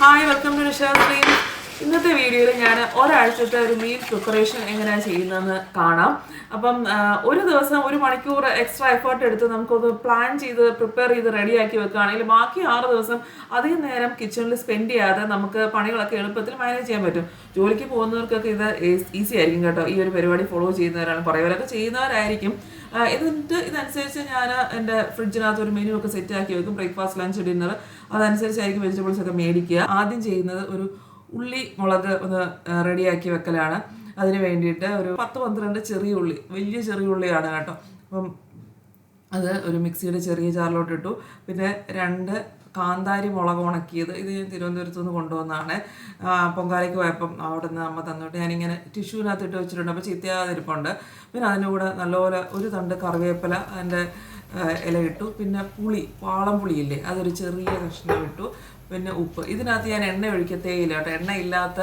Hi welcome to Nisha stream. ഇന്നത്തെ വീഡിയോയിൽ ഞാൻ ഒരാഴ്ചത്തെ ഒരു മീൽ പ്രിപ്പറേഷൻ എങ്ങനെയാണ് ചെയ്യുന്നതെന്ന് കാണാം. അപ്പം ഒരു ദിവസം 1 മണിക്കൂർ എക്സ്ട്രാ എഫേർട്ട് എടുത്ത് നമുക്കൊന്ന് പ്ലാൻ ചെയ്ത് പ്രിപ്പയർ ചെയ്ത് റെഡിയാക്കി വെക്കുകയാണെങ്കിൽ ബാക്കി 6 ദിവസം അധികം നേരം കിച്ചണിൽ സ്പെൻഡ് ചെയ്യാതെ നമുക്ക് പണികളൊക്കെ എളുപ്പത്തിൽ മാനേജ് ചെയ്യാൻ പറ്റും. ജോലിക്ക് പോകുന്നവർക്കൊക്കെ ഇത് ഈസി ആയിരിക്കും കേട്ടോ. ഈ ഒരു പരിപാടി ഫോളോ ചെയ്യുന്നവരാണ്, കുറേ പേരൊക്കെ ചെയ്യുന്നവരായിരിക്കും. ഇതനുസരിച്ച് ഞാൻ എൻ്റെ ഫ്രിഡ്ജിനകത്ത് ഒരു മെനു ഒക്കെ സെറ്റ് ആക്കി വെക്കും. ബ്രേക്ക്ഫാസ്റ്റ്, ലഞ്ച്, ഡിന്നർ അതനുസരിച്ചായിരിക്കും വെജിറ്റബിൾസ് ഒക്കെ മേടിക്കുക. ആദ്യം ചെയ്യുന്നത് ഒരു ഉള്ളി മുളക് ഒന്ന് റെഡിയാക്കി വെക്കലാണ്. അതിന് വേണ്ടിയിട്ട് ഒരു 10-12 ചെറിയ ഉള്ളി, വലിയ ചെറിയ ഉള്ളിയാണ് കേട്ടോ. അപ്പം അത് ഒരു മിക്സിയുടെ ചെറിയ ജാറിലോട്ട് ഇട്ടു. പിന്നെ 2 കാന്താരി മുളക് ഉണക്കിയത്, ഇത് ഞാൻ തിരുവനന്തപുരത്ത് നിന്ന് കൊണ്ടുവന്നതാണ്. പൊങ്കാലയ്ക്ക് പോയപ്പം അവിടെ നിന്ന് അമ്മ തന്നോട്ട് ഞാനിങ്ങനെ ടിഷ്യൂവിനകത്ത് ഇട്ട് വെച്ചിട്ടുണ്ട്, അപ്പോൾ ചീത്തയാതിരിപ്പുണ്ട്. പിന്നെ അതിൻ്റെ കൂടെ നല്ലപോലെ ഒരു തണ്ട് കറിവേപ്പില അതിൻ്റെ ഇല ഇട്ടു. പിന്നെ പുളി, വാളം പുളിയില്ലേ, അതൊരു ചെറിയ കഷ്ണം ഇട്ടു. പിന്നെ ഉപ്പ്. ഇതിനകത്ത് ഞാൻ എണ്ണ ഒഴിക്കത്തേയില്ല കേട്ടോ, എണ്ണ ഇല്ലാത്ത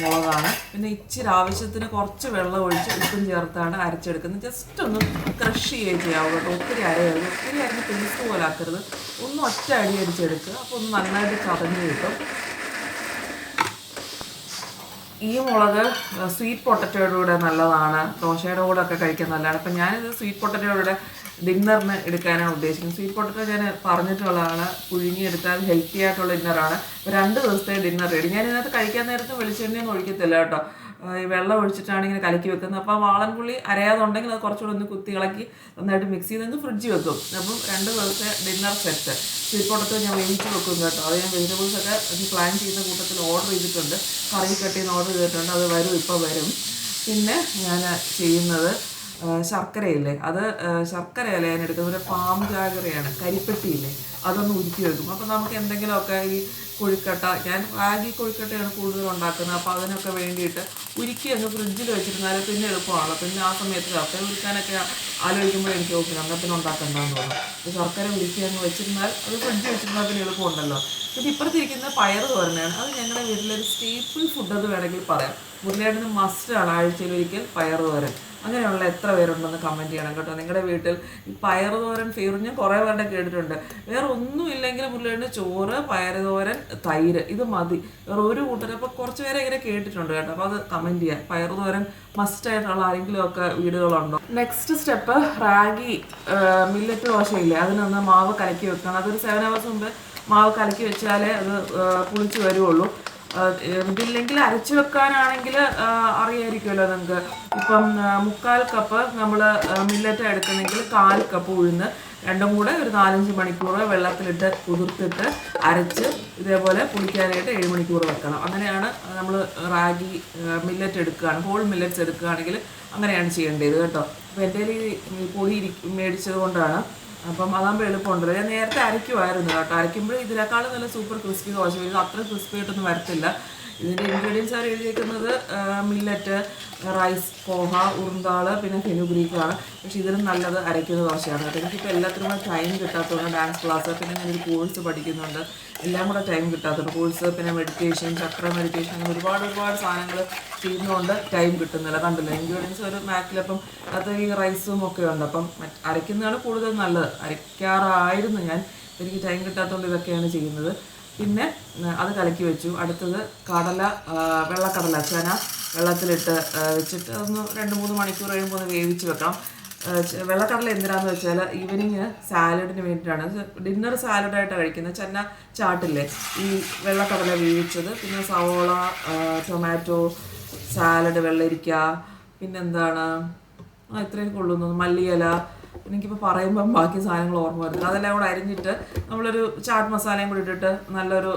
മുളകാണ്. പിന്നെ ഇച്ചിരി ആവശ്യത്തിന് കുറച്ച് വെള്ളം ഒഴിച്ച് ഉപ്പും ചേർത്താണ് അരച്ചെടുക്കുന്നത്. ജസ്റ്റ് ഒന്ന് ക്രഷ് ചെയ്യുകയും ചെയ്യാവും കേട്ടോ. ഒത്തിരി അരയരുത്, ഒത്തിരി അരിഞ്ഞ് പേസ്റ്റ് പോലെ ആക്കരുത്. ഒന്ന് ഒറ്റ അടി അടിച്ചെടുക്കുക, അപ്പോൾ ഒന്ന് നന്നായിട്ട് ചതഞ്ഞ് കിട്ടും. ഈ മുളക് സ്വീറ്റ് പൊട്ടറ്റോയുടെ കൂടെ നല്ലതാണ്, ദോശയുടെ കൂടെ ഒക്കെ കഴിക്കാൻ നല്ലതാണ്. അപ്പം ഞാനിത് സ്വീറ്റ് പൊട്ടറ്റോയുടെ കൂടെ ഡിന്നറിന് എടുക്കാനാണ് ഉദ്ദേശിക്കുന്നത്. സ്വീറ്റ് പൊട്ടറ്റോ ഞാൻ പറഞ്ഞിട്ടുള്ളതാണ്, പുഴുങ്ങിയെടുത്താൽ ഹെൽത്തി ആയിട്ടുള്ള ഡിന്നറാണ്. 2 ദിവസത്തെ ഡിന്നർ റെഡി. ഞാൻ ഇതിനകത്ത് കഴിക്കാൻ നേരത്ത് വെളിച്ചെണ്ണയൊന്നും ഒഴിക്കത്തില്ല കേട്ടോ, ഈ വെള്ളം ഒഴിച്ചിട്ടാണ് ഇങ്ങനെ കലക്കി വെക്കുന്നത്. അപ്പോൾ വാളൻപുള്ളി അരയാതുണ്ടെങ്കിൽ അത് കുറച്ചുകൂടെ ഒന്ന് കുത്തി ഇളക്കി നന്നായിട്ട് മിക്സ് ചെയ്ത് ഫ്രിഡ്ജിൽ വെക്കും. അപ്പം 2 ദിവസത്തെ ഡിന്നർ സെറ്റ്. സ്വീറ്റ് പൊട്ടറ്റോ ഞാൻ വേവിച്ച് വെക്കും കേട്ടോ. അത് ഞാൻ വെജിറ്റബിൾസൊക്കെ പ്ലാൻ ചെയ്യുന്ന കൂട്ടത്തിൽ ഓർഡർ ചെയ്തിട്ടുണ്ട്, കറി കട്ടിന്ന് ഓർഡർ ചെയ്തിട്ടുണ്ട്. അത് വരും, ഇപ്പോൾ വരും. പിന്നെ ഞാൻ ചെയ്യുന്നത് ശർക്കരയില്ലേ, അത് ശർക്കരയല്ല ഞാൻ എടുക്കുന്നത്, ഒരു പാം ജാഗരയാണ്, കരിപ്പെട്ടിയില്ലേ, അതൊന്ന് ഉരുക്കി വെക്കും. അപ്പോൾ നമുക്ക് എന്തെങ്കിലുമൊക്കെ ഈ കൊഴുക്കട്ട, ഞാൻ റാഗി കൊഴുക്കട്ടയാണ് കൂടുതൽ ഉണ്ടാക്കുന്നത്. അപ്പോൾ അതിനൊക്കെ വേണ്ടിയിട്ട് ഉരുക്കി അങ്ങ് ഫ്രിഡ്ജിൽ വെച്ചിരുന്നാൽ പിന്നെ എളുപ്പമാണ്. പിന്നെ ആ സമയത്ത് ശർക്കര ഉരുക്കാനൊക്കെ ആലോചിക്കുമ്പോൾ എനിക്ക് നോക്കി അന്നത്തിന് ഉണ്ടാക്കണ്ടെന്ന് തോന്നും. അപ്പോൾ ശർക്കര ഉരുക്കി അങ്ങ് വെച്ചിരുന്നാൽ അത് ഫ്രിഡ്ജിൽ വെച്ചിരുന്നാൽ പിന്നെ എളുപ്പമുണ്ടല്ലോ. പിന്നെ ഇപ്പുറത്തിരിക്കുന്ന പയർ തോരനാണ്, അത് ഞങ്ങളുടെ വീട്ടിലൊരു സ്റ്റേപ്പിൾ ഫുഡ് എന്ന് വേണമെങ്കിൽ പറയാം. മുരളിയേട്ടന് മസ്റ്റാണ് ആഴ്ചയിലൊരിക്കൽ പയർ തോരൻ. അങ്ങനെയുള്ള എത്ര പേരുണ്ടെന്ന് കമൻറ്റ് ചെയ്യണം കേട്ടോ. നിങ്ങളുടെ വീട്ടിൽ ഈ പയർ തോരൻ ഫേവറേറ്റ് ഞാൻ കുറേ പേരുടെ കേട്ടിട്ടുണ്ട്. വേറെ ഒന്നും ഇല്ലെങ്കിൽ മുരളിയേട്ടന് ചോറ്, പയർ തോരൻ, തൈര്, ഇത് മതി, വേറെ ഒരു കൂട്ടർ. അപ്പോൾ കുറച്ച് പേരെ ഇങ്ങനെ കേട്ടിട്ടുണ്ട് കേട്ടോ. അപ്പോൾ അത് കമൻറ്റ് ചെയ്യാം. പയർ തോരൻ മസ്റ്റായിട്ടുള്ള ആരെങ്കിലും ഒക്കെ വീടുകളുണ്ടോ? നെക്സ്റ്റ് സ്റ്റെപ്പ്, റാഗി മില്ലറ്റ് ദോശയില്ലേ, അതിനൊന്ന് മാവ് കലക്കി വെക്കണം. അതൊരു 7 hours മുമ്പ് മാവ് കലക്കി വെച്ചാലേ അത് പുളിച്ച് വരുള്ളൂ. ഇതില്ലെങ്കിൽ അരച്ചു വെക്കാനാണെങ്കിൽ അറിയായിരിക്കുമല്ലോ നിങ്ങൾക്ക്. ഇപ്പം 3/4 കപ്പ് നമ്മൾ മില്ലറ്റ് എടുക്കുന്നെങ്കിൽ 1/4 കപ്പ് ഉഴുന്ന്, രണ്ടും കൂടെ ഒരു 4-5 മണിക്കൂർ വെള്ളത്തിലിട്ട് കുതിർത്തിട്ട് അരച്ച് ഇതേപോലെ പുളിക്കാനായിട്ട് 7 മണിക്കൂർ വെക്കണം. അങ്ങനെയാണ് നമ്മൾ റാഗി മില്ലറ്റ് എടുക്കുകയാണ്, ഹോൾ മില്ലറ്റ്സ് എടുക്കുകയാണെങ്കിൽ അങ്ങനെയാണ് ചെയ്യേണ്ടത് കേട്ടോ. അപ്പോൾ എൻ്റെ ഈ പൊടി മേടിച്ചത് കൊണ്ടാണ്. അപ്പം അതാകുമ്പോൾ എളുപ്പമുണ്ടല്ലോ. ഞാൻ നേരത്തെ അരയ്ക്കുമായിരുന്നു കേട്ടോ. അരയ്ക്കുമ്പോൾ ഇതിനേക്കാളും നല്ല സൂപ്പർ ക്രിസ്പി ദോശ വരും. അത്ര ക്രിസ്പി ആയിട്ടൊന്നും വരത്തില്ല. ഇതിൻ്റെ ഇൻഗ്രീഡിയൻസ് അവർ എഴുതിയിരിക്കുന്നത് മില്ലറ്റ്, റൈസ്, പോഹ, ഉറുന്താള്, പിന്നെ ഫെനുഗ്രീക്കാണ്. പക്ഷേ ഇതിലും നല്ലത് അരയ്ക്കുന്ന ദോശയാണ് കേട്ടോ. എനിക്കിപ്പോൾ എല്ലാത്തിനും കൂടെ ടൈം കിട്ടാത്തതുകൊണ്ട് ഡാൻസ് ക്ലാസ്, പിന്നെ ഞാനൊരു കോഴ്സ് പഠിക്കുന്നുണ്ട്, എല്ലാം കൂടെ ടൈം കിട്ടാത്തതുകൊണ്ട് കോഴ്സ്, പിന്നെ മെഡിറ്റേഷൻ, ചക്ര മെഡിറ്റേഷൻ, അങ്ങനെ ഒരുപാട് സാധനങ്ങൾ ചെയ്യുന്നതുകൊണ്ട് ടൈം കിട്ടുന്നില്ല. കണ്ടില്ല ഇൻഗ്രീഡിയൻസ് ഒരു മാറ്റിലപ്പം അത് ഈ റൈസും ഒക്കെ ഉണ്ട്. അപ്പം അരയ്ക്കുന്നതാണ് കൂടുതൽ നല്ലത്. അരയ്ക്കാറായിരുന്നു ഞാൻ, എനിക്ക് ടൈം കിട്ടാത്തതുകൊണ്ട് ഇതൊക്കെയാണ് ചെയ്യുന്നത്. പിന്നെ അത് കലക്കി വെച്ചു. അടുത്തത് വെള്ളക്കടല, ചന വെള്ളത്തിലിട്ട് വെച്ചിട്ട് ഒന്ന് 2-3 മണിക്കൂർ കഴിയുമ്പോൾ ഒന്ന് വേവിച്ച് വെക്കാം. വെള്ളക്കടല എന്തിനാണെന്ന് വെച്ചാൽ ഈവനിങ് സാലഡിന് വേണ്ടിയിട്ടാണ്. ഡിന്നർ സാലഡായിട്ടാണ് കഴിക്കുന്നത്. ചന്ന ചാട്ടില്ലേ, ഈ വെള്ളക്കടല വേവിച്ചത്, പിന്നെ സവോള, ടൊമാറ്റോ സാലഡ്, വെള്ളരിക്ക, പിന്നെന്താണ് ഇത്രയും കൊള്ളുന്നു, മല്ലിയില, എനിക്കിപ്പോൾ പറയുമ്പം ബാക്കി സാധനങ്ങൾ ഓർമ്മ വരുന്നത്. അതെല്ലാം കൂടെ അരിഞ്ഞിട്ട് നമ്മളൊരു ചാട്ട് മസാലയും കൂടി ഇട്ടിട്ട് നല്ലൊരു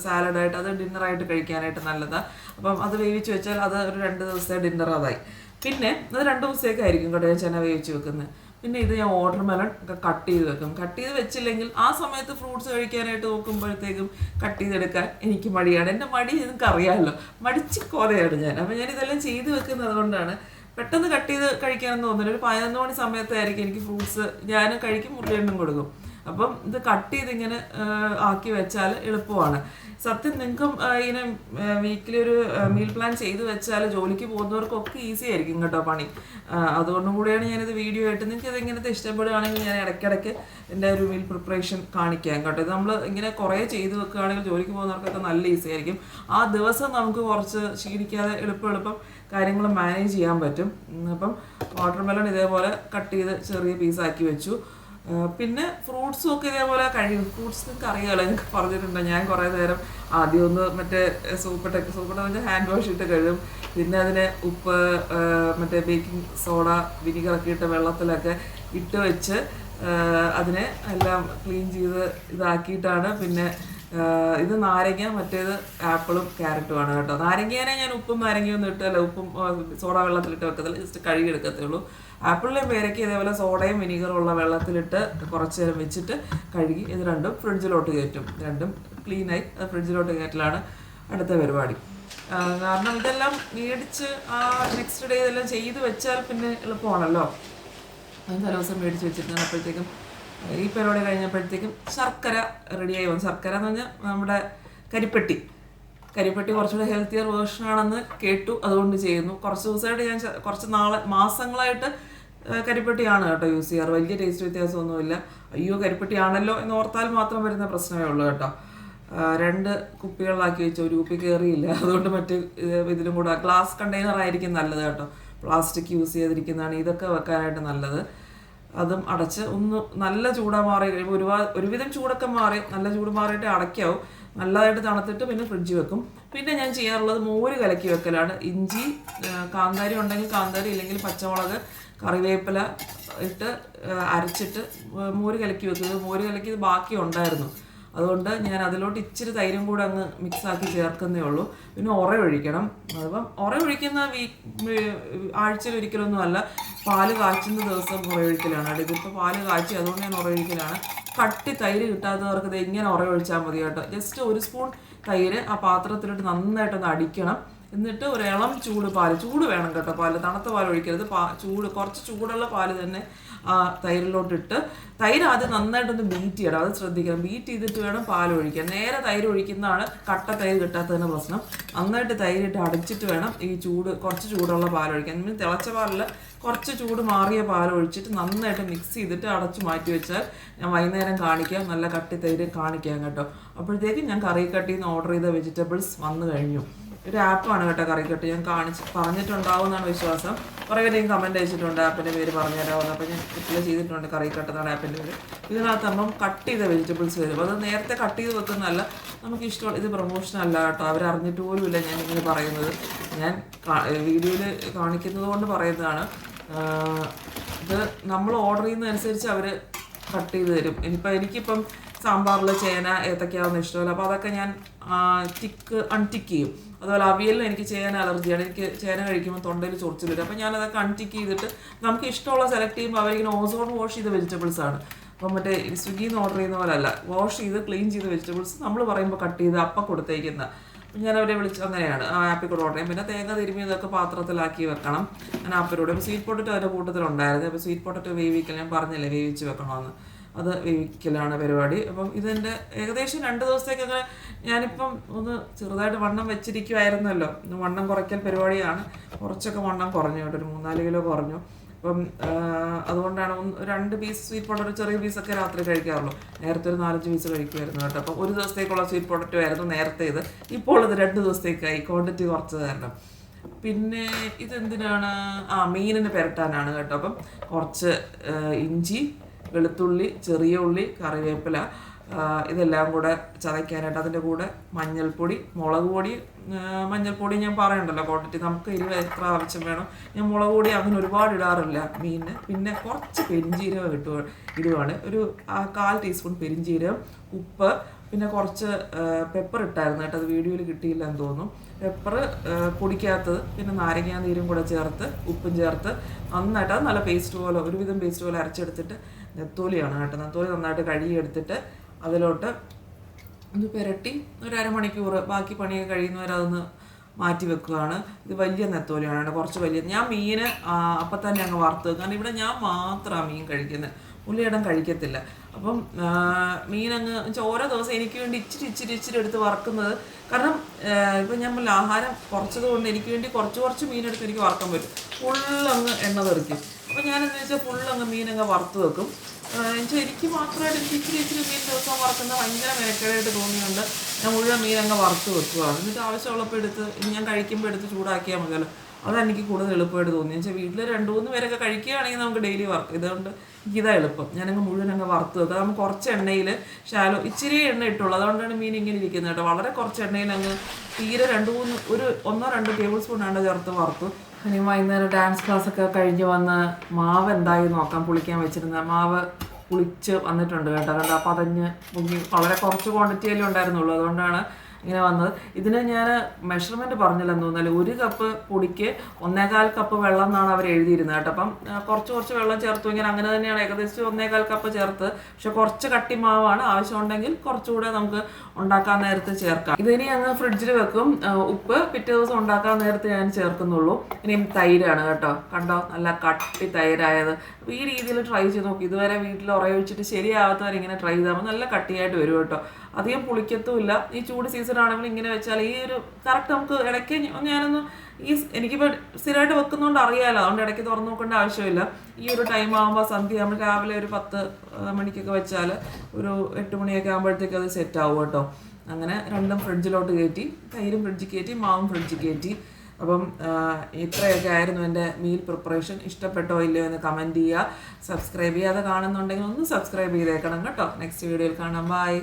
സാലഡായിട്ട്, അത് ഡിന്നറായിട്ട് കഴിക്കാനായിട്ട് നല്ലതാണ്. അപ്പം അത് വേവിച്ച് വെച്ചാൽ അത് ഒരു 2 ദിവസത്തെ ഡിന്നർ അതായി. പിന്നെ അത് 2 ദിവസത്തേക്കായിരിക്കും കേട്ടോ ഞാൻ ചെന വേവിച്ച് വെക്കുന്നത്. പിന്നെ ഇത് ഞാൻ വാട്ടർമെലൺ ഒക്കെ കട്ട് ചെയ്ത് വെക്കും. കട്ട് ചെയ്ത് വെച്ചില്ലെങ്കിൽ ആ സമയത്ത് ഫ്രൂട്ട്സ് കഴിക്കാനായിട്ട് നോക്കുമ്പോഴത്തേക്കും കട്ട് ചെയ്തെടുക്കാൻ എനിക്ക് മടിയാണ്. എൻ്റെ മടി നിങ്ങൾക്ക് അറിയാമല്ലോ, മടിച്ചിക്കോലയാണ് ഞാൻ. അപ്പം ഞാൻ ഇതെല്ലാം ചെയ്ത് വെക്കുന്നത് കൊണ്ടാണ് പെട്ടെന്ന് കട്ട് ചെയ്ത് കഴിക്കാനെന്ന് തോന്നുന്നില്ല. ഒരു 11 മണി സമയത്തായിരിക്കും എനിക്ക് ഫ്രൂട്ട്സ് ഞാൻ കഴിക്കും, മുരളിയെണ്ണും കൊടുക്കും. അപ്പം ഇത് കട്ട് ചെയ്ത് ഇങ്ങനെ ആക്കി വെച്ചാൽ എളുപ്പമാണ്. സത്യം നിങ്ങൾക്കും ഇങ്ങനെ വീക്കിലി ഒരു മീൽ പ്ലാൻ ചെയ്ത് വെച്ചാൽ ജോലിക്ക് പോകുന്നവർക്കൊക്കെ ഈസി ആയിരിക്കും കേട്ടോ പണി. അതുകൊണ്ടും കൂടിയാണ് ഞാനിത് വീഡിയോ ആയിട്ട്, നിങ്ങൾക്ക് ഇത് ഇങ്ങനത്തെ ഇഷ്ടപ്പെടുകയാണെങ്കിൽ ഞാൻ ഇടയ്ക്കിടയ്ക്ക് എൻ്റെ ഒരു മീൽ പ്രിപ്പറേഷൻ കാണിക്കാം കേട്ടോ. ഇത് നമ്മൾ ഇങ്ങനെ കുറേ ചെയ്ത് വെക്കുകയാണെങ്കിൽ ജോലിക്ക് പോകുന്നവർക്കൊക്കെ നല്ല ഈസി ആയിരിക്കും. ആ ദിവസം നമുക്ക് കുറച്ച് ക്ഷീണിക്കാതെ എളുപ്പം കാര്യങ്ങൾ മാനേജ് ചെയ്യാൻ പറ്റും. അപ്പം വാട്ടർമെലൺ ഇതേപോലെ കട്ട് ചെയ്ത് ചെറിയ പീസാക്കി വെച്ചു. പിന്നെ ഫ്രൂട്ട്സും ഒക്കെ ഇതേപോലെ കഴിയും. ഫ്രൂട്ട്സ് നിങ്ങൾക്ക് അറിയാമല്ലോ, എനിക്ക് പറഞ്ഞിട്ടുണ്ട്. ഞാൻ കുറേ നേരം ആദ്യം ഒന്ന് മറ്റേ സൂപ്പിട്ട് ഹാൻഡ് വാഷ് ഇട്ട് കഴുകും. പിന്നെ അതിനെ ഉപ്പ്, മറ്റേ ബേക്കിംഗ് സോഡ, വിനിഗറൊക്കെ ഇട്ട് വെള്ളത്തിലൊക്കെ ഇട്ട് വെച്ച് അതിനെ എല്ലാം ക്ലീൻ ചെയ്ത് ഇതാക്കിയിട്ടാണ്. പിന്നെ ഇത് നാരങ്ങ, മറ്റേത് ആപ്പിളും ക്യാരറ്റുമാണ് കേട്ടോ. നാരങ്ങേനെ ഞാൻ ഉപ്പും നാരങ്ങയൊന്നും ഇട്ടല്ല, ഉപ്പും സോഡ വെള്ളത്തിലിട്ട് വെക്കത്തില്ല, ജസ്റ്റ് കഴുകി എടുക്കത്തേ ഉള്ളൂ. ആപ്പിളിനെയും പേരയ്ക്ക് ഇതേപോലെ സോഡയും വിനീഗറും ഉള്ള വെള്ളത്തിലിട്ട് കുറച്ച് നേരം വെച്ചിട്ട് കഴുകി ഇത് രണ്ടും ഫ്രിഡ്ജിലോട്ട് കയറ്റും. രണ്ടും ക്ലീനായി ഫ്രിഡ്ജിലോട്ട് കയറ്റലാണ് അടുത്ത പരിപാടി. കാരണം ഇതെല്ലാം മേടിച്ച് നെക്സ്റ്റ് ഡേ ഇതെല്ലാം ചെയ്ത് വെച്ചാൽ പിന്നെ എളുപ്പമാണല്ലോ. അത് തലേദിവസം മേടിച്ച് വെച്ചിട്ട് അപ്പോഴത്തേക്കും ഈ പരിപാടി കഴിഞ്ഞപ്പോഴത്തേക്കും ശർക്കര റെഡിയായി വന്നു. ശർക്കര എന്ന് പറഞ്ഞാൽ നമ്മുടെ കരിപ്പെട്ടി കുറച്ചുകൂടെ ഹെൽത്തിയർ വേർഷനാണെന്ന് കേട്ടു, അതുകൊണ്ട് ചെയ്യുന്നു. കുറച്ച് ദിവസമായിട്ട് ഞാൻ കുറച്ച് മാസങ്ങളായിട്ട് കരിപ്പെട്ടിയാണ് കേട്ടോ യൂസ് ചെയ്യാറ്. വലിയ ടേസ്റ്റ് വ്യത്യാസമൊന്നുമില്ല. അയ്യോ കരിപ്പെട്ടിയാണല്ലോ എന്ന് ഓർത്താൽ മാത്രം വരുന്ന പ്രശ്നമേ ഉള്ളൂ കേട്ടോ. 2 കുപ്പികളിലാക്കി വെച്ചു, ഒരു കുപ്പി കയറിയില്ല. അതുകൊണ്ട് മറ്റ് ഇതിലും കൂടെ ഗ്ലാസ് കണ്ടെയ്നർ ആയിരിക്കും നല്ലത് കേട്ടോ. പ്ലാസ്റ്റിക് യൂസ് ചെയ്തിരിക്കുന്നതാണ് ഇതൊക്കെ വെക്കാനായിട്ട് നല്ലത്. അതും അടച്ച് ഒന്ന് നല്ല ചൂടാ മാറി കഴിയുമ്പോൾ ഒരുവിധം ചൂടൊക്കെ മാറി, നല്ല ചൂട് മാറിയിട്ട് അടയ്ക്കാവും. നല്ലതായിട്ട് തണുത്തിട്ട് പിന്നെ ഫ്രിഡ്ജിൽ വെക്കും. പിന്നെ ഞാൻ ചെയ്യാറുള്ളത് മോര് കലക്കി വെക്കലാണ്. ഇഞ്ചി, കാന്താരി ഉണ്ടെങ്കിൽ കാന്താരി, ഇല്ലെങ്കിൽ പച്ചമുളക്, കറിവേപ്പില ഇട്ട് അരച്ചിട്ട് മോര് കലക്കി വെക്കുന്നത്. മോര് കലക്കിയത് ബാക്കി ഉണ്ടായിരുന്നു, അതുകൊണ്ട് ഞാൻ അതിലോട്ട് ഇച്ചിരി തൈരും കൂടെ അങ്ങ് മിക്സാക്കി ചേർക്കുന്നേ ഉള്ളൂ. പിന്നെ ഒഴിക്കണം. അപ്പം ഒഴിക്കുന്ന ആഴ്ചയിൽ ഒരിക്കലൊന്നും അല്ല, പാല് കാച്ചുന്ന ദിവസം ഒഴിക്കലാണ്. ഇതിപ്പോൾ പാല് കാച്ചി, അതുകൊണ്ട് ഞാൻ ഒഴിക്കലാണ്. കട്ടി തൈര് കിട്ടാത്തവർക്ക് ഇത് ഇങ്ങനെ ഒഴിച്ചാൽ മതി കേട്ടോ. ജസ്റ്റ് 1 സ്പൂൺ തൈര് ആ പാത്രത്തിലിട്ട് നന്നായിട്ടൊന്ന് അടിക്കണം. എന്നിട്ട് ഒരു ഇളം ചൂട് വേണം കേട്ടോ. പാല് തണുത്ത പാൽ ഒഴിക്കരുത്, കുറച്ച് ചൂടുള്ള പാല് തന്നെ ആ തൈരിലോട്ടിട്ട് തൈര് ആദ്യം നന്നായിട്ടൊന്ന് ബീറ്റ് ചെയ്യണം, അത് ശ്രദ്ധിക്കണം. ബീറ്റ് ചെയ്തിട്ട് വേണം പാൽ ഒഴിക്കാൻ. നേരെ തൈര് ഒഴിക്കുന്നതാണ് കട്ട തൈര് കിട്ടാത്തതിന് പ്രശ്നം. നന്നായിട്ട് തൈരിട്ട് അടച്ചിട്ട് വേണം ഈ കുറച്ച് ചൂടുള്ള പാൽ ഒഴിക്കാൻ. തിളച്ച പാലിൽ കുറച്ച് ചൂട് മാറിയ പാൽ ഒഴിച്ചിട്ട് നന്നായിട്ട് മിക്സ് ചെയ്തിട്ട് അടച്ചു മാറ്റി വെച്ചാൽ ഞാൻ വൈകുന്നേരം കാണിക്കാം, നല്ല കട്ടി തൈര് കാണിക്കാം കേട്ടോ. അപ്പോഴത്തേക്കും ഞാൻ കറിക്കട്ടിയിൽ നിന്ന് ഓർഡർ ചെയ്ത വെജിറ്റബിൾസ് വന്നു കഴിഞ്ഞു. ഒരു ആപ്പാണ് കേട്ടോ കറിക്കട്ടി, ഞാൻ പറഞ്ഞിട്ടുണ്ടാവും എന്നാണ് വിശ്വാസം. കുറേ പേര് കമൻറ്റ് അയച്ചിട്ടുണ്ട് ആപ്പിൻ്റെ പേര് പറഞ്ഞുതരാമെന്ന്. അപ്പോൾ ഞാൻ റിപ്ലൈ ചെയ്തിട്ടുണ്ട് കറിക്കട്ട് എന്നാണ് ആപ്പിൻ്റെ പേര്. ഇതിനകത്താകുമ്പം കട്ട് ചെയ്ത വെജിറ്റബിൾസ് വരും. അത് നേരത്തെ കട്ട് ചെയ്ത് വെക്കുന്നതല്ല, നമുക്ക് ഇഷ്ടമുള്ള. ഇത് പ്രൊമോഷൻ അല്ല കേട്ടോ, അവരറിഞ്ഞിട്ട് പോലുമില്ല ഞാൻ ഇങ്ങനെ പറയുന്നത്. ഞാൻ വീഡിയോയിൽ കാണിക്കുന്നത് കൊണ്ട് പറയുന്നതാണ്. ഇത് നമ്മൾ ഓർഡർ ചെയ്യുന്നതനുസരിച്ച് അവർ കട്ട് ചെയ്ത് തരും. എനിക്കിപ്പം സാമ്പാറിൽ ചേന ഏത്തക്കാവുന്ന ഇഷ്ടമല്ല, അപ്പോൾ അതൊക്കെ ഞാൻ അൺടിക്ക് ചെയ്യും. അതുപോലെ അവിയലിന് എനിക്ക് ചേന അലർജിയാണ്. എനിക്ക് ചേന കഴിക്കുമ്പോൾ തൊണ്ടയിൽ ചൊറിച്ചിൽ വരും. അപ്പോൾ ഞാനതൊക്കെ അൺടിക്ക് ചെയ്തിട്ട് നമുക്ക് ഇഷ്ടമുള്ള സെലക്ട് ചെയ്യുമ്പോൾ അവരിങ്ങനെ ഓസോൺ വാഷ് ചെയ്ത വെജിറ്റബിൾസ് ആണ്. അപ്പം മറ്റേ സ്വിഗ്ഗിയിൽ നിന്ന് ഓർഡർ ചെയ്യുന്ന പോലെ അല്ല, വാഷ് ചെയ്ത് ക്ലീൻ ചെയ്ത വെജിറ്റബിൾസ് നമ്മൾ പറയുമ്പോൾ കട്ട് ചെയ്ത് അപ്പം കൊടുത്തേക്കുന്ന. ഞാൻ അവരെ വിളിച്ച് അങ്ങനെയാണ് ആ ആപ്പിൽ കൂടെ ഓർഡർ ചെയ്യും. പിന്നെ തേങ്ങ തിരുമ്മിയതൊക്കെ പാത്രത്തിലാക്കി വെക്കണം. ഞാൻ ആപ്പിലൂടെ ഇപ്പോൾ സ്വീറ്റ് പൊട്ടറ്റോ അതിൻ്റെ കൂട്ടത്തിലുണ്ടായിരുന്നു. അപ്പോൾ സ്വീറ്റ് പൊട്ടറ്റോ വേവിക്കൽ ഞാൻ പറഞ്ഞില്ലേ, വേവിച്ച് വെക്കണമെന്ന്. അത് വേവിക്കലാണ് പരിപാടി. അപ്പം ഇതെൻ്റെ ഏകദേശം 2 ദിവസത്തേക്കൊക്കെ ഞാനിപ്പം ഒന്ന് ചെറുതായിട്ട് വണ്ണം വെച്ചിരിക്കുമായിരുന്നല്ലോ. വണ്ണം കുറയ്ക്കൽ പരിപാടിയാണ്. കുറച്ചൊക്കെ വണ്ണം കുറഞ്ഞു കേട്ടോ, ഒരു 3-4 കിലോ കുറഞ്ഞു. അപ്പം അതുകൊണ്ടാണ് 2 പീസ് സ്വീറ്റ് പൊട്ടറ്റോ, ചെറിയ പീസൊക്കെ രാത്രി കഴിക്കാറുള്ളൂ. നേരത്തെ ഒരു 4-5 പീസ് കഴിക്കുമായിരുന്നു കേട്ടോ. അപ്പം 1 ദിവസത്തേക്കുള്ള സ്വീറ്റ് പൊട്ടറ്റോ ആയിരുന്നു നേരത്തെ ഇത്. ഇപ്പോൾ ഇത് 2 ദിവസത്തേക്കായി, ക്വാണ്ടിറ്റി കുറച്ച് കാരണം. പിന്നെ ഇതെന്തിനാണ്? മീനിന് പുരട്ടാനാണ് കേട്ടോ. അപ്പം കുറച്ച് ഇഞ്ചി, വെളുത്തുള്ളി, ചെറിയ ഉള്ളി, കറിവേപ്പില, ഇതെല്ലാം കൂടെ ചതയ്ക്കാനായിട്ട്. അതിൻ്റെ കൂടെ മഞ്ഞൾപ്പൊടി, മുളക് പൊടി. മഞ്ഞൾപ്പൊടി ഞാൻ പറയണ്ടല്ലോ ക്വാണ്ടിറ്റി, നമുക്ക് എരിവ് എത്ര ആവശ്യം വേണം. ഞാൻ മുളക് പൊടി അങ്ങനെ ഒരുപാട് ഇടാറില്ല മീനിന്. പിന്നെ കുറച്ച് പെരിഞ്ചീരകം ഇടുവാണ്, ഒരു 1/4 ടീസ്പൂൺ പെരിഞ്ചീരകം, ഉപ്പ്, പിന്നെ കുറച്ച് പെപ്പർ ഇട്ടായിരുന്നു കേട്ടോ. അത് വീഡിയോയിൽ കിട്ടിയില്ല എന്ന് തോന്നുന്നു. പെപ്പർ പൊടിക്കാത്തത്, പിന്നെ നാരങ്ങാ നീരും കൂടെ ചേർത്ത് ഉപ്പും ചേർത്ത് നന്നായിട്ട്, അത് നല്ല പേസ്റ്റ് പോലെ, ഒരുവിധം പേസ്റ്റ് പോലെ അരച്ചെടുത്തിട്ട്, നെത്തോലിയാണ് കേട്ടോ. നെത്തോലി നന്നായിട്ട് കഴുകിയെടുത്തിട്ട് അതിലോട്ട് ഒന്ന് പുരട്ടി ഒരു 1/2 മണിക്കൂർ ബാക്കി പണിയൊക്കെ കഴിയുന്നവരെ അതൊന്ന് മാറ്റി വെക്കുകയാണ്. ഇത് വലിയ നെത്തോലിയാണ്, കുറച്ച് വലിയ. ഞാൻ മീൻ അപ്പം തന്നെ അങ്ങ് വറുത്ത്, കാരണം ഇവിടെ ഞാൻ മാത്രമാണ് മീൻ കഴിക്കുന്നത്. ഉള്ളിയിടം കഴിക്കത്തില്ല. അപ്പം മീനങ്ങ് വെച്ചാൽ ഓരോ ദിവസം എനിക്ക് വേണ്ടി ഇച്ചിരി എടുത്ത് വറക്കുന്നത്. കാരണം ഇപ്പം ഞാൻ ആഹാരം കുറച്ചത് കൊണ്ട് എനിക്ക് വേണ്ടി കുറച്ച് മീനെടുത്ത് എനിക്ക് വറക്കാൻ പറ്റും. ഫുള്ളങ്ങ് എണ്ണ തെറിക്കും. അപ്പം ഞാനെന്ന് വെച്ചാൽ ഫുള്ളങ്ങ് മീനങ്ങ് വറുത്ത് വെക്കും. എന്നുവെച്ചാൽ എനിക്ക് മാത്രമായിട്ട് എനിക്ക് ഇച്ചിരി മീൻ ദിവസം വറുക്കുന്നത് ഭയങ്കര മെനക്കേടായിട്ട് തോന്നിയുണ്ട്. ഞാൻ മുഴുവൻ മീനങ്ങ് വറുത്ത് വെക്കുകയാണ്. എന്നിട്ട് ആവശ്യമുള്ളപ്പോൾ എടുത്ത് ഞാൻ കഴിക്കുമ്പോൾ എടുത്ത് ചൂടാക്കിയാൽ മതിയല്ലോ. അതെനിക്ക് കൂടുതൽ എളുപ്പമായിട്ട് തോന്നി. വെച്ചാൽ വീട്ടിൽ 2-3 പേരൊക്കെ കഴിക്കുകയാണെങ്കിൽ നമുക്ക് ഡെയിലി വർക്ക്. ഇതുകൊണ്ട് എനിക്കിതാ എളുപ്പം. ഞാനങ്ങ് മുഴുവൻ അങ്ങ് വറുത്ത് വെക്കുക. നമുക്ക് കുറച്ച് എണ്ണയിൽ ഇച്ചിരി എണ്ണ ഇട്ടുള്ളൂ. അതുകൊണ്ടാണ് മീൻ ഇങ്ങനെ ഇരിക്കുന്നത് കേട്ടോ. വളരെ കുറച്ച് എണ്ണയിൽ അങ്ങ് തീരെ 1-2 ടേബിൾ സ്പൂൺ ചേർത്ത് വറുത്തു. ഇനി വൈകുന്നേരം ഡാൻസ് ക്ലാസ്സൊക്കെ കഴിഞ്ഞ് വന്ന് മാവ് എന്തായി നോക്കാം. പുളിക്കാൻ വെച്ചിരുന്ന മാവ് പുളിച്ച് വന്നിട്ടുണ്ട് കേട്ടോ. പതഞ്ഞ് മുങ്ങി വളരെ കുറച്ച് ക്വാണ്ടിറ്റിയല്ലേ ഉണ്ടായിരുന്നുള്ളൂ. അതുകൊണ്ടാണ് ഇങ്ങനെ വന്നത്. ഇതിന് ഞാൻ മെഷർമെൻറ്റ് പറഞ്ഞില്ലെന്ന് തോന്നുന്നു. 1 കപ്പ് പൊടിക്ക് 1.25 കപ്പ് വെള്ളം എന്നാണ് അവർ എഴുതിയിരുന്നത് കേട്ടോ. അപ്പം കുറച്ച് വെള്ളം ചേർത്തു. ഇങ്ങനെ അങ്ങനെ തന്നെയാണ് ഏകദേശം 1.25 കപ്പ് ചേർത്ത്. പക്ഷെ കുറച്ച് കട്ടി മാവാണ്. ആവശ്യമുണ്ടെങ്കിൽ കുറച്ചുകൂടെ നമുക്ക് ഉണ്ടാക്കാൻ നേരത്ത് ചേർക്കാം. ഇതിനി അങ്ങ് ഫ്രിഡ്ജിൽ വെക്കും. ഉപ്പ് പിറ്റേ ദിവസം ഉണ്ടാക്കാൻ നേരത്ത് ഞാൻ ചേർക്കുന്നുള്ളൂ. ഇനിയും തൈരാണ് കേട്ടോ. കണ്ടോ, നല്ല കട്ടി തൈരായത്. അപ്പോൾ ഈ രീതിയിൽ ട്രൈ ചെയ്ത് നോക്കി. ഇതുവരെ വീട്ടിൽ ഉറയൊഴിച്ചിട്ട് ശരിയാവാത്തവരിങ്ങനെ ട്രൈ ചെയ്താൽ നല്ല കട്ടിയായിട്ട് വരും കേട്ടോ. അധികം പുളിക്കത്തുമില്ല. ഈ ചൂട് സീസൺ ആണെങ്കിൽ ഇങ്ങനെ വെച്ചാൽ ഈ ഒരു കറക്റ്റ് നമുക്ക് ഇടയ്ക്ക് ഞാനൊന്ന് എനിക്കിപ്പോൾ സ്ഥിരമായിട്ട് വെക്കുന്നതുകൊണ്ട് അറിയാമല്ലോ. അതുകൊണ്ട് ഇടയ്ക്ക് തുറന്നു നോക്കേണ്ട ആവശ്യമില്ല. ഈ ഒരു ടൈം ആകുമ്പോൾ സന്ധ്യ നമ്മൾ രാവിലെ ഒരു 10 മണിക്കൊക്കെ വെച്ചാൽ ഒരു 8 മണിയൊക്കെ ആകുമ്പോഴത്തേക്ക് അത് സെറ്റ് ആവും കേട്ടോ. അങ്ങനെ രണ്ടും ഫ്രിഡ്ജിലോട്ട് കയറ്റി, തൈരും ഫ്രിഡ്ജിൽ കയറ്റി, മാവും ഫ്രിഡ്ജിൽ കയറ്റി. അപ്പം ഇത്രയൊക്കെ ആയിരുന്നു എൻ്റെ മീൽ പ്രിപ്പറേഷൻ. ഇഷ്ടപ്പെട്ടോ ഇല്ലയോ എന്ന് കമൻറ്റ് ചെയ്യുക. സബ്സ്ക്രൈബ് ചെയ്യാതെ കാണുന്നുണ്ടെങ്കിൽ ഒന്ന് സബ്സ്ക്രൈബ് ചെയ്തേക്കണം കേട്ടോ. നെക്സ്റ്റ് വീഡിയോയിൽ കാണാം. ബൈ.